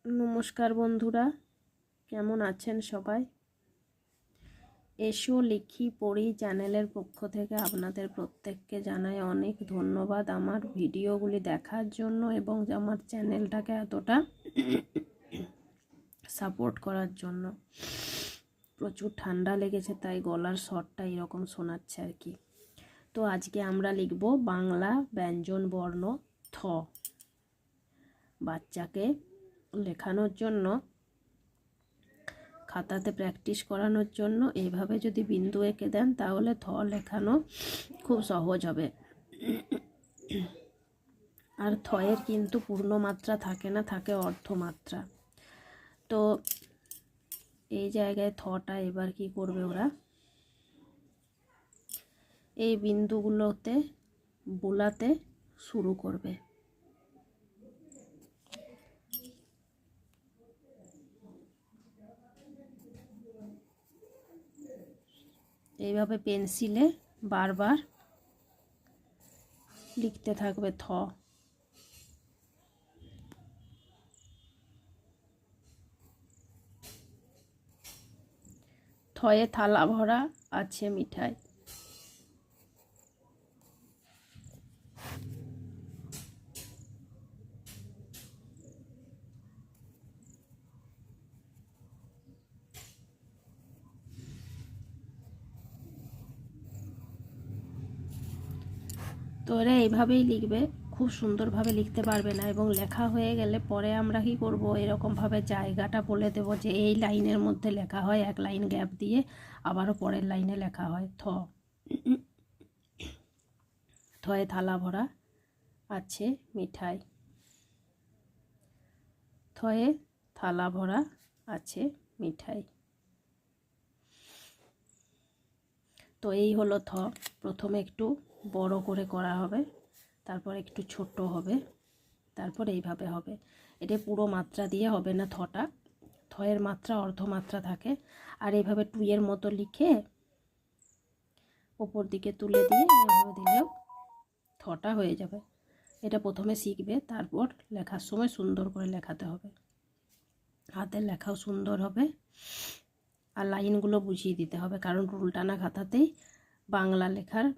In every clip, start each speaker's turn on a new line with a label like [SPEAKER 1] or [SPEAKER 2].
[SPEAKER 1] নমস্কার বন্ধুরা, কেমন আছেন সবাই? এসো লিখি পড়ি চ্যানেলের পক্ষ থেকে আপনাদের প্রত্যেককে জানাই অনেক ধন্যবাদ আমার ভিডিওগুলি দেখার জন্য এবং আমার চ্যানেলটাকে এতটা সাপোর্ট করার জন্য। প্রচুর ঠান্ডা লেগেছে তাই গলার স্বরটা এরকম শোনাচ্ছে আর কি। তো আজকে আমরা লিখব বাংলা ব্যঞ্জন বর্ণ থ। বাচ্চাকে লেখানোর জন্য, খাতাতে প্র্যাকটিস করানোর জন্য এইভাবে যদি বিন্দু এঁকে দেন তাহলে থ লেখানো খুব সহজ হবে। আর থয়ের কিন্তু পূর্ণ মাত্রা থাকে না, থাকে অর্ধমাত্রা। তো এই জায়গায় থটা এবার কি করবে ওরা, এই বিন্দুগুলোতে বোলাতে শুরু করবে। এইভাবে পেন্সিলে বারবার লিখতে থাকবে থ। থয়ে থালা ভরা আছে মিঠাই। তো এরা এইভাবেই লিখবে, খুব সুন্দরভাবে লিখতে পারবে না এবং লেখা হয়ে গেলে পরে আমরা কি করব, এরকমভাবে জায়গাটা বলে দেব যে এই লাইনের মধ্যে লেখা হয়, এক লাইন গ্যাপ দিয়ে আবারও পরের লাইনে লেখা হয় থ। থয়ে থালা ভরা আছে মিঠাই। থয়ে থালা ভরা আছে মিঠাই। তো এই হলো থ। প্রথমে একটু বড় করে করা হবে, তারপর একটু ছোট হবে, তারপর এইভাবে হবে। এটা পুরো মাত্রা দিয়ে হবে না থটা, থয়ের মাত্রা অর্ধমাত্রা থাকে। আর এইভাবে টুইয়ের মতো লিখে ওপর দিকে তুলে দিয়ে এইভাবে দিলেও থটা হয়ে যাবে। এটা প্রথমে শিখবে, তারপর লেখার সময় সুন্দর করে লেখাতে হবে, হাতের লেখাও সুন্দর হবে। আর লাইনগুলো বুঝিয়ে দিতে হবে, কারণ রুল টানা খাতাতেই বাংলা লেখার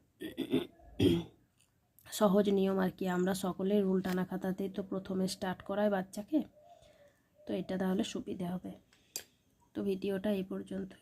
[SPEAKER 1] সহজ নিয়ম আর কি। আমরা সকলেই রুল টানা খাতাতেই তো প্রথমে স্টার্ট করাই বাচ্চাকে, তো এটা তাহলে সুবিধে হবে। তো ভিডিওটা এই পর্যন্তই।